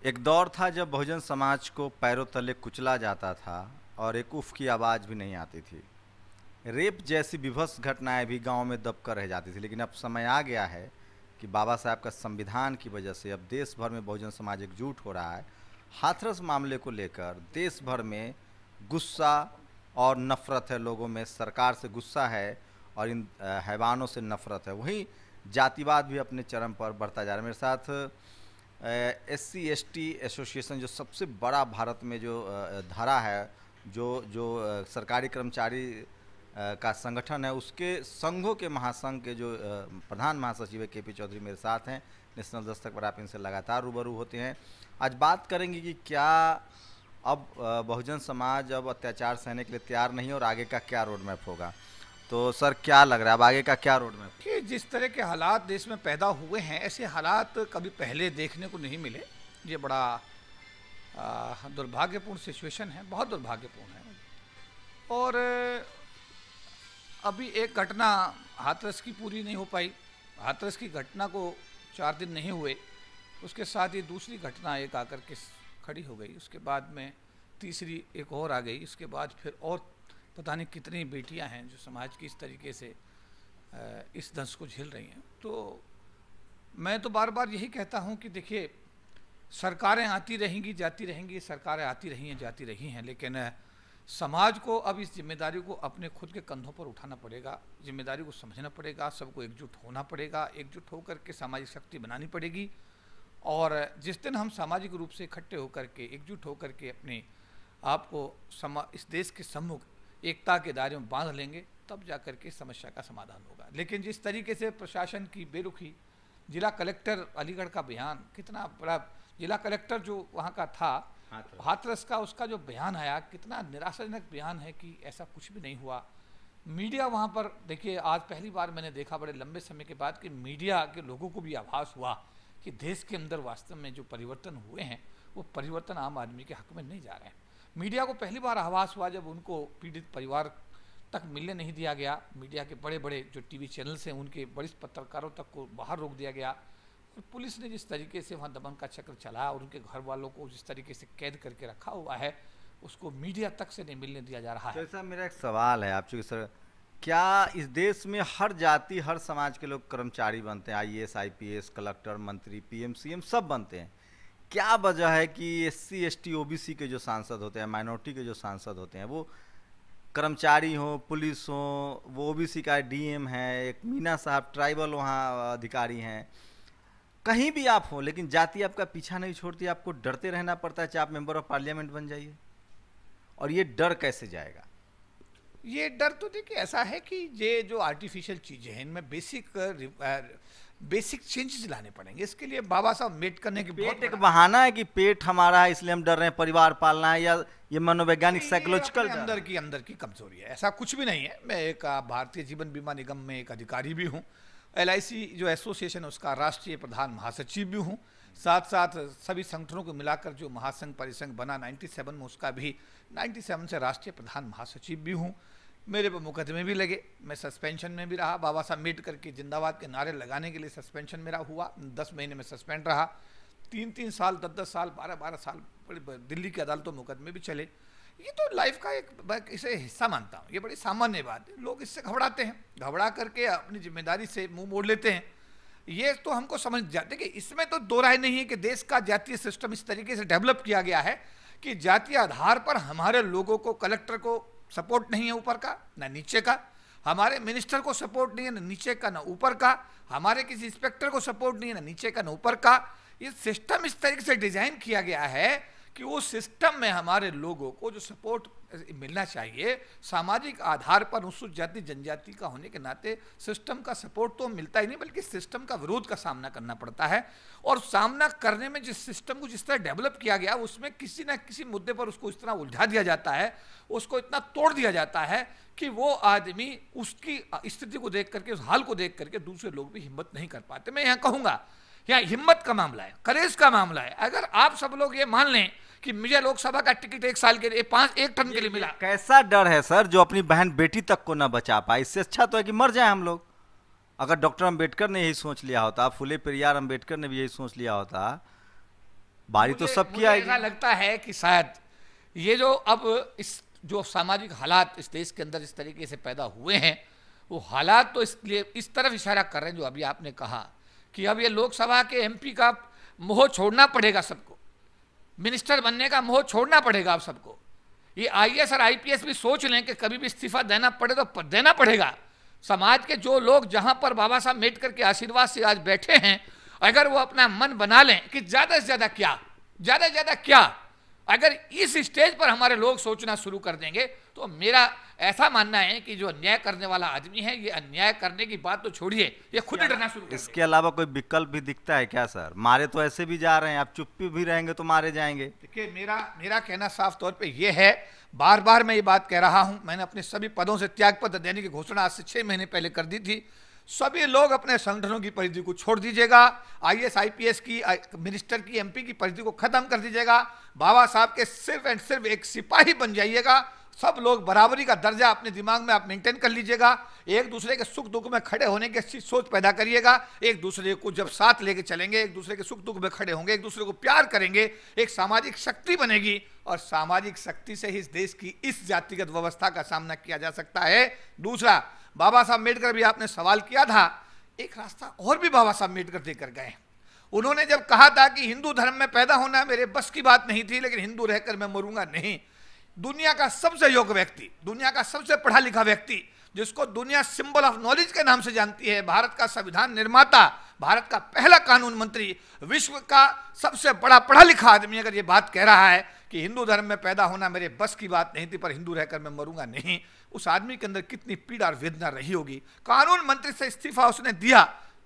एक दौर था जब बहुजन समाज को पैरों तले कुचला जाता था और एक उफ की आवाज़ भी नहीं आती थी। रेप जैसी विभत्स घटनाएं भी गांव में दबकर रह जाती थी, लेकिन अब समय आ गया है कि बाबा साहब का संविधान की वजह से अब देश भर में बहुजन समाज एकजुट हो रहा है। हाथरस मामले को लेकर देश भर में गुस्सा और नफरत है, लोगों में सरकार से गुस्सा है और इन हैवानों से नफरत है। वहीं जातिवाद भी अपने चरम पर बढ़ता जा रहा है। मेरे साथ SC/ST एसोसिएशन, जो सबसे बड़ा भारत में जो धारा है, जो जो सरकारी कर्मचारी का संगठन है, उसके संघों के महासंघ के जो प्रधान महासचिव है KP चौधरी मेरे साथ हैं। नेशनल दस्तक पर आप इनसे लगातार रूबरू होते हैं। आज बात करेंगे कि क्या अब बहुजन समाज अब अत्याचार सहने के लिए तैयार नहीं और आगे का क्या रोड मैप होगा। तो सर, क्या लग रहा है अब आगे का क्या रोड मैप? कि जिस तरह के हालात देश में पैदा हुए हैं, ऐसे हालात कभी पहले देखने को नहीं मिले। ये बड़ा दुर्भाग्यपूर्ण सिचुएशन है, बहुत दुर्भाग्यपूर्ण है। और अभी एक घटना हाथरस की पूरी नहीं हो पाई। हाथरस की घटना को 4 दिन नहीं हुए, उसके साथ ही दूसरी घटना एक आकर के खड़ी हो गई। उसके बाद में तीसरी एक और आ गई। उसके बाद फिर और पता नहीं कितनी बेटियां हैं जो समाज की इस तरीके से इस दंश को झेल रही हैं। तो मैं तो बार बार यही कहता हूं कि देखिए, सरकारें आती रहेंगी जाती रहेंगी, सरकारें आती रही हैं जाती रही हैं, लेकिन समाज को अब इस जिम्मेदारी को अपने खुद के कंधों पर उठाना पड़ेगा। जिम्मेदारी को समझना पड़ेगा, सबको एकजुट होना पड़ेगा, एकजुट होकर के सामाजिक शक्ति बनानी पड़ेगी। और जिस दिन हम सामाजिक रूप से इकट्ठे होकर के, एकजुट होकर के अपने आप को इस देश के सम्मुख एकता के दायरे में बांध लेंगे, तब जाकर के समस्या का समाधान होगा। लेकिन जिस तरीके से प्रशासन की बेरुखी, जिला कलेक्टर अलीगढ़ का बयान, कितना बड़ा जिला कलेक्टर जो वहाँ का था हाथरस का, उसका जो बयान आया, कितना निराशाजनक बयान है कि ऐसा कुछ भी नहीं हुआ। मीडिया वहाँ पर देखिए, आज पहली बार मैंने देखा बड़े लंबे समय के बाद कि मीडिया के लोगों को भी आभास हुआ कि देश के अंदर वास्तव में जो परिवर्तन हुए हैं वो परिवर्तन आम आदमी के हक में नहीं जा रहे हैं। मीडिया को पहली बार आभास हुआ जब उनको पीड़ित परिवार तक मिलने नहीं दिया गया। मीडिया के बड़े बड़े जो टीवी चैनल्स हैं, उनके वरिष्ठ पत्रकारों तक को बाहर रोक दिया गया। और पुलिस ने जिस तरीके से वहाँ दमन का चक्र चलाया और उनके घर वालों को जिस तरीके से कैद करके रखा हुआ है, उसको मीडिया तक से नहीं मिलने दिया जा रहा है। तो मेरा एक सवाल है आपसे सर, क्या इस देश में हर जाति हर समाज के लोग कर्मचारी बनते हैं? IAS IPS, कलेक्टर, मंत्री, PM CM सब बनते हैं। क्या वजह है कि SC/ST OBC के जो सांसद होते हैं, माइनॉरिटी के जो सांसद होते हैं, वो कर्मचारी हो, पुलिस हो, वो OBC का DM है, एक मीना साहब ट्राइबल वहाँ अधिकारी हैं, कहीं भी आप हो, लेकिन जाति आपका पीछा नहीं छोड़ती, आपको डरते रहना पड़ता है चाहे आप मेंबर ऑफ पार्लियामेंट बन जाइए। और ये डर कैसे जाएगा? ये डर तो देखिए ऐसा है कि ये जो आर्टिफिशियल चीज़ें हैं, इनमें बेसिक चेंजेस लाने पड़ेंगे। इसके लिए बाबा साहब अम्बेडकर ने पेट एक बहाना है कि पेट हमारा है इसलिए हम डर रहे हैं, परिवार पालना है, या ये मनोवैज्ञानिक साइकोलॉजिकल अंदर की कमजोरी है? ऐसा कुछ भी नहीं है। मैं एक भारतीय जीवन बीमा निगम में एक अधिकारी भी हूँ, LIC जो एसोसिएशन है उसका राष्ट्रीय प्रधान महासचिव भी हूँ। साथ साथ सभी संगठनों को मिलाकर जो महासंघ परिसंघ बना 97 में, उसका भी 97 से राष्ट्रीय प्रधान महासचिव भी हूँ। मेरे पर मुकदमे भी लगे, मैं सस्पेंशन में भी रहा। बाबा साहब अम्बेडकर के जिंदाबाद के नारे लगाने के लिए सस्पेंशन मेरा हुआ, 10 महीने में सस्पेंड रहा। 3-3 साल, 10-10 साल, 12-12 साल दिल्ली की अदालतों में मुकदमे भी चले। ये तो लाइफ का एक इसे हिस्सा मानता हूँ। ये बड़ी सामान्य बात है। लोग इससे घबराते हैं, घबरा करके अपनी जिम्मेदारी से मुंह मोड़ लेते हैं। ये तो हमको समझ जाते कि इसमें तो दो राय नहीं है कि देश का जातीय सिस्टम इस तरीके से डेवलप किया गया है कि जातीय आधार पर हमारे लोगों को, कलेक्टर को सपोर्ट नहीं है ऊपर का ना नीचे का, हमारे मिनिस्टर को सपोर्ट नहीं है ना नीचे का ना ऊपर का, हमारे किसी इंस्पेक्टर को सपोर्ट नहीं है ना नीचे का ना ऊपर का। ये सिस्टम इस तरीके से डिजाइन किया गया है कि वो सिस्टम में हमारे लोगों को जो सपोर्ट मिलना चाहिए सामाजिक आधार पर, अनुसूचित जाति जनजाति का होने के नाते सिस्टम का सपोर्ट तो मिलता ही नहीं, बल्कि सिस्टम का विरोध का सामना करना पड़ता है। और सामना करने में जिस सिस्टम को जिस तरह डेवलप किया गया, उसमें किसी न किसी मुद्दे पर उसको इस तरह उलझा दिया जाता है, उसको इतना तोड़ दिया जाता है कि वो आदमी उसकी स्थिति को देख करके, उस हाल को देख करके दूसरे लोग भी हिम्मत नहीं कर पाते। मैं यहाँ कहूँगा, यहाँ हिम्मत का मामला है, करेज का मामला है। अगर आप सब लोग ये मान लें कि मुझे लोकसभा का टिकट 1 साल के लिए 1 टर्म के लिए मिला, कैसा डर है सर जो अपनी बहन बेटी तक को ना बचा पाए? इससे अच्छा तो है कि मर जाए हम लोग। अगर डॉक्टर अंबेडकर ने यही सोच लिया होता, फुले पेरियार अंबेडकर ने भी यही सोच लिया होता, बारी तो सबकी मुझे आएगी। ऐसा लगता है कि शायद ये जो अब इस जो सामाजिक हालात इस देश के अंदर इस तरीके से पैदा हुए हैं, वो हालात तो इसलिए इस तरफ इशारा कर रहे हैं जो अभी आपने कहा कि अब ये लोकसभा के एमपी का मोह छोड़ना पड़ेगा सबको, मिनिस्टर बनने का मोह छोड़ना पड़ेगा आप सबको। ये आईएएस और आईपीएस भी सोच लें कि कभी भी इस्तीफा देना पड़े तो देना पड़ेगा। समाज के जो लोग जहां पर बाबा साहब अम्बेडकर के आशीर्वाद से आज बैठे हैं, अगर वो अपना मन बना लें कि ज्यादा से ज्यादा क्या, ज्यादा से ज्यादा क्या, अगर इस स्टेज पर हमारे लोग सोचना शुरू कर देंगे तो मेरा ऐसा मानना है कि जो अन्याय करने वाला आदमी है, ये अन्याय करने की बात तो छोड़िए, ये खुद ही डरना शुरू कर इसके अलावा कोई विकल्प भी दिखता है क्या सर? मारे तो ऐसे भी जा रहे हैं, आप चुप्पी भी रहेंगे तो मारे जाएंगे। देखिए, मेरा कहना साफ तौर पे ये है, बार बार मैं ये बात कह रहा हूं, मैंने अपने सभी पदों से त्यागपत्र देने की घोषणा आज से 6 महीने पहले कर दी थी। सभी लोग अपने संगठनों की परिधि को छोड़ दीजिएगा, आईएएस आईपीएस की, मिनिस्टर की, एमपी की परिधि को खत्म कर दीजिएगा, बाबा साहब के सिर्फ एंड सिर्फ एक सिपाही बन जाइएगा। सब लोग बराबरी का दर्जा अपने दिमाग में आप मेंटेन कर लीजिएगा, एक दूसरे के सुख दुख में खड़े होने की अच्छी सोच पैदा करिएगा, एक दूसरे को जब साथ लेके चलेंगे, एक दूसरे के सुख दुख में खड़े होंगे, एक दूसरे को प्यार करेंगे, एक सामाजिक शक्ति बनेगी और सामाजिक शक्ति से ही इस देश की इस जातिगत व्यवस्था का सामना किया जा सकता है। दूसरा, बाबा साहब अम्बेडकर भी आपने सवाल किया था, एक रास्ता और भी बाबा साहब अम्बेडकर देकर गए। उन्होंने जब कहा था कि हिंदू धर्म में पैदा होना मेरे बस की बात नहीं थी, लेकिन हिंदू रहकर मैं मरूंगा नहीं। दुनिया का सबसे योग्य व्यक्ति, दुनिया का सबसे पढ़ा लिखा व्यक्ति, जिसको दुनिया सिंबल ऑफ नॉलेज के नाम से जानती है, भारत का संविधान निर्माता, भारत का पहला कानून मंत्री, विश्व का सबसे बड़ा पढ़ा लिखा आदमी अगर ये बात कह रहा है कि हिंदू धर्म में पैदा होना मेरे बस की बात नहीं थी, पर हिंदू रहकर मैं मरूंगा नहीं, उस आदमी के अंदर कितनी पीड़ा और वेदना रही होगी। कानून मंत्री से इस्तीफा उसने दिया,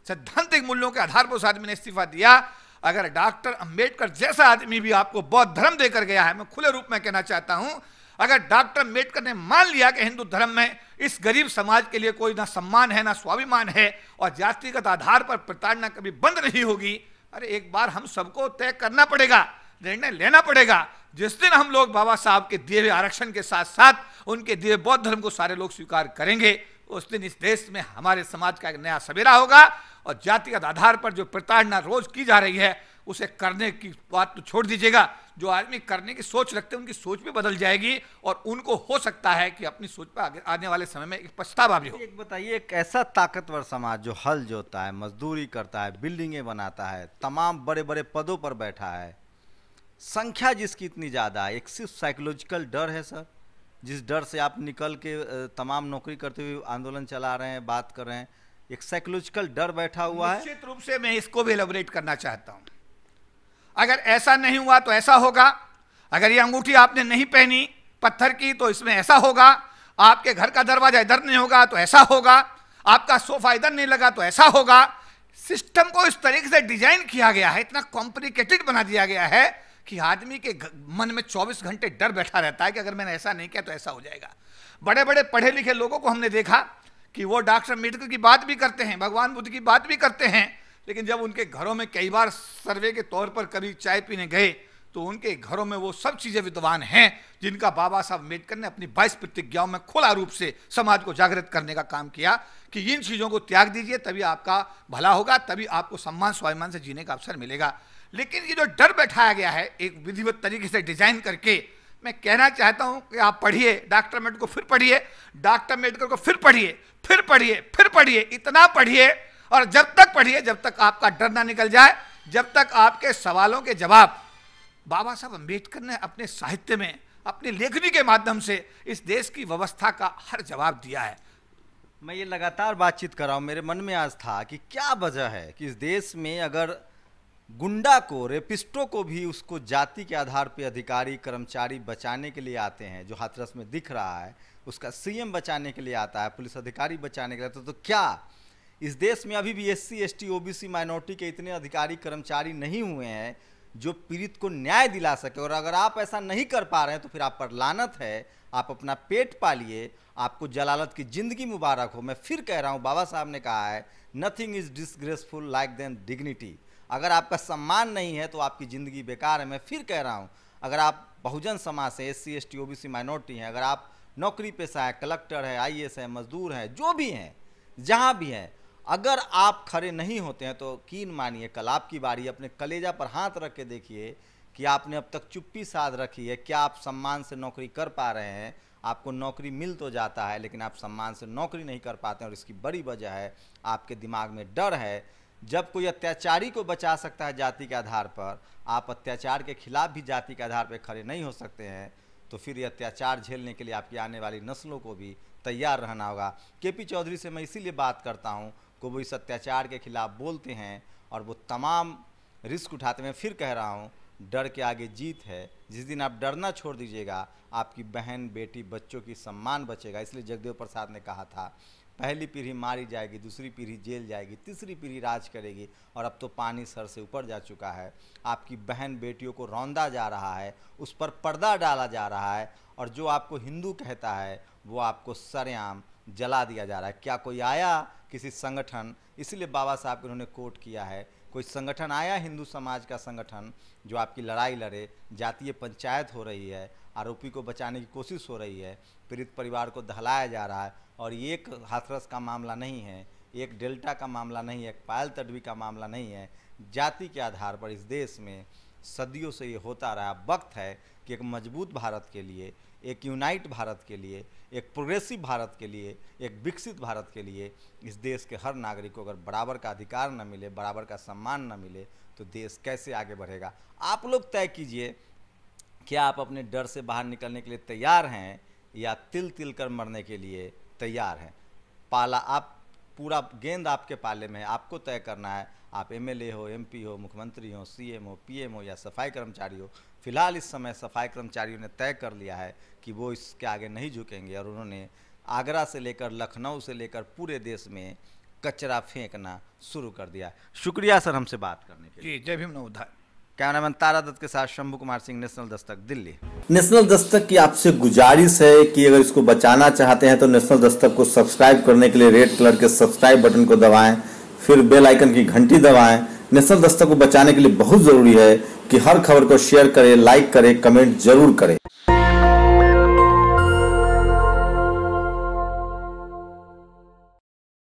सैद्धांतिक मूल्यों के आधार पर उस आदमी ने इस्तीफा दिया। अगर डॉक्टर अंबेडकर जैसा आदमी भी आपको बौद्ध धर्म देकर गया है, मैं खुले रूप में कहना चाहता हूं, अगर डॉक्टर अंबेडकर ने मान लिया कि हिंदू धर्म में इस गरीब समाज के लिए कोई ना सम्मान है ना स्वाभिमान है और जातिगत आधार पर प्रताड़ना कभी बंद नहीं होगी, अरे एक बार हम सबको तय करना पड़ेगा, निर्णय लेना पड़ेगा। जिस दिन हम लोग बाबा साहब के दिए हुए आरक्षण के साथ साथ उनके दिए बौद्ध धर्म को सारे लोग स्वीकार करेंगे, उस दिन इस देश में हमारे समाज का एक नया सवेरा होगा और जातिगत आधार पर जो प्रताड़ना रोज की जा रही है उसे करने की बात तो छोड़ दीजिएगा। जो आदमी करने की सोच रखते हैं उनकी सोच भी बदल जाएगी और उनको हो सकता है कि अपनी सोच पर आगे आने वाले समय में एक पछतावा भी हो। एक बताइए, एक ऐसा ताकतवर समाज जो हल जोतता है, मजदूरी करता है, बिल्डिंगें बनाता है, तमाम बड़े बड़े पदों पर बैठा है, संख्या जिसकी इतनी ज़्यादा है, एक सिर्फ साइकोलॉजिकल डर है सर, जिस डर से आप निकल के तमाम नौकरी करते हुए आंदोलन चला रहे हैं, बात कर रहे हैं, एक साइकोलॉजिकल डर बैठा हुआ है। निश्चित रूप से मैं इसको भी एलैबोरेट करना चाहता हूं। अगर ऐसा नहीं हुआ तो ऐसा होगा, अगर ये अंगूठी आपने नहीं पहनी पत्थर की तो इसमें ऐसा होगा, आपके घर का दरवाजा इधर नहीं होगा तो ऐसा होगा, आपका सोफा इधर नहीं लगा तो ऐसा होगा। सिस्टम को इस तरीके से डिजाइन किया गया है, इतना कॉम्प्लिकेटेड बना दिया गया है कि आदमी के मन में 24 घंटे डर बैठा रहता है कि अगर मैंने ऐसा नहीं किया तो ऐसा हो जाएगा। बड़े बड़े पढ़े लिखे लोगों को हमने देखा कि वो डॉक्टर अम्बेडकर की बात भी करते हैं, भगवान बुद्ध की बात भी करते हैं, लेकिन जब उनके घरों में कई बार सर्वे के तौर पर कभी चाय पीने गए तो उनके घरों में वो सब चीजें विद्यमान हैं जिनका बाबा साहब अम्बेडकर ने अपनी 22 प्रतिज्ञाओं में खुला रूप से समाज को जागृत करने का काम किया कि इन चीजों को त्याग दीजिए, तभी आपका भला होगा, तभी आपको सम्मान स्वाभिमान से जीने का अवसर मिलेगा। लेकिन ये जो डर बैठाया गया है एक विधिवत तरीके से डिजाइन करके, मैं कहना चाहता हूं कि आप पढ़िए डॉक्टर अम्बेडकर को, फिर पढ़िए डॉक्टर अम्बेडकर को, फिर पढ़िए, फिर पढ़िए, फिर पढ़िए, इतना पढ़िए और जब तक पढ़िए जब तक आपका डर ना निकल जाए, जब तक आपके सवालों के जवाब बाबा साहब अम्बेडकर ने अपने साहित्य में, अपनी लेखनी के माध्यम से इस देश की व्यवस्था का हर जवाब दिया है। मैं ये लगातार बातचीत कर रहा हूँ, मेरे मन में आज था कि क्या वजह है कि इस देश में अगर गुंडा को, रेपिस्टों को भी उसको जाति के आधार पे अधिकारी कर्मचारी बचाने के लिए आते हैं, जो हाथरस में दिख रहा है, उसका सीएम बचाने के लिए आता है, पुलिस अधिकारी बचाने के लिए आता है, तो क्या इस देश में अभी भी एससी एसटी ओबीसी माइनॉरिटी के इतने अधिकारी कर्मचारी नहीं हुए हैं जो पीड़ित को न्याय दिला सके? और अगर आप ऐसा नहीं कर पा रहे हैं तो फिर आप पर लानत है, आप अपना पेट पालिए, आपको जलालत की जिंदगी मुबारक हो। मैं फिर कह रहा हूँ, बाबा साहब ने कहा है nothing is disgraceful like than dignity. अगर आपका सम्मान नहीं है तो आपकी ज़िंदगी बेकार है। मैं फिर कह रहा हूँ, अगर आप बहुजन समाज से, एससी एसटी ओबीसी माइनॉरिटी हैं, अगर आप नौकरी पेशा है, कलेक्टर है, आईएएस है, मजदूर हैं, जो भी हैं, जहाँ भी हैं, अगर आप खड़े नहीं होते हैं तो यकीन मानिए कल आपकी बारी। अपने कलेजा पर हाथ रख के देखिए कि आपने अब तक चुप्पी साध रखी है, क्या आप सम्मान से नौकरी कर पा रहे हैं? आपको नौकरी मिल तो जाता है लेकिन आप सम्मान से नौकरी नहीं कर पाते हैं, और इसकी बड़ी वजह है आपके दिमाग में डर है। जब कोई अत्याचारी को बचा सकता है जाति के आधार पर, आप अत्याचार के खिलाफ भी जाति के आधार पर खड़े नहीं हो सकते हैं, तो फिर ये अत्याचार झेलने के लिए आपकी आने वाली नस्लों को भी तैयार रहना होगा। केपी चौधरी से मैं इसीलिए बात करता हूँ कि वो इस अत्याचार के खिलाफ बोलते हैं और वो तमाम रिस्क उठाते हैं। मैं फिर कह रहा हूँ, डर के आगे जीत है। जिस दिन आप डरना छोड़ दीजिएगा, आपकी बहन, बेटी, बच्चों की सम्मान बचेगा। इसलिए जगदेव प्रसाद ने कहा था, पहली पीढ़ी मारी जाएगी, दूसरी पीढ़ी जेल जाएगी, तीसरी पीढ़ी राज करेगी, और अब तो पानी सर से ऊपर जा चुका है। आपकी बहन बेटियों को रौंदा जा रहा है, उस पर पर्दा डाला जा रहा है, और जो आपको हिंदू कहता है वो आपको सरेआम जला दिया जा रहा है। क्या कोई आया किसी संगठन, इसीलिए बाबा साहब को उन्होंने कोट किया है, कोई संगठन आया हिंदू समाज का संगठन जो आपकी लड़ाई लड़े? जातीय पंचायत हो रही है, आरोपी को बचाने की कोशिश हो रही है, पीड़ित परिवार को दहलाया जा रहा है। और ये एक हाथरस का मामला नहीं है, एक डेल्टा का मामला नहीं है, एक पायल तडवी का मामला नहीं है। जाति के आधार पर इस देश में सदियों से ये होता रहा। वक्त है कि एक मजबूत भारत के लिए, एक यूनाइट भारत के लिए, एक प्रोग्रेसिव भारत के लिए, एक विकसित भारत के लिए इस देश के हर नागरिक को अगर बराबर का अधिकार न मिले, बराबर का सम्मान न मिले, तो देश कैसे आगे बढ़ेगा? आप लोग तय कीजिए, क्या आप अपने डर से बाहर निकलने के लिए तैयार हैं या तिल तिल कर मरने के लिए तैयार हैं? पाला आप, पूरा गेंद आपके पाले में है, आपको तय करना है। आप एमएलए हो, एमपी हो, मुख्यमंत्री हो, सीएम हो, पीएम हो या सफाई कर्मचारी हो। फिलहाल इस समय सफाई कर्मचारियों ने तय कर लिया है कि वो इसके आगे नहीं झुकेंगे, और उन्होंने आगरा से लेकर लखनऊ से लेकर पूरे देश में कचरा फेंकना शुरू कर दिया। शुक्रिया सर हमसे बात करने के लिए। जी, जय भीम नवोदय। कैमरामैन तारा दत्त के साथ शंभू कुमार सिंह, नेशनल दस्तक, दिल्ली। नेशनल दस्तक की आपसे गुजारिश है कि अगर इसको बचाना चाहते हैं तो नेशनल दस्तक को सब्सक्राइब करने के लिए रेड कलर के सब्सक्राइब बटन को दबाएं, फिर बेल आइकन की घंटी दबाएं। नेशनल दस्तक को बचाने के लिए बहुत जरूरी है कि हर खबर को शेयर करें, लाइक करें, कमेंट जरूर करें।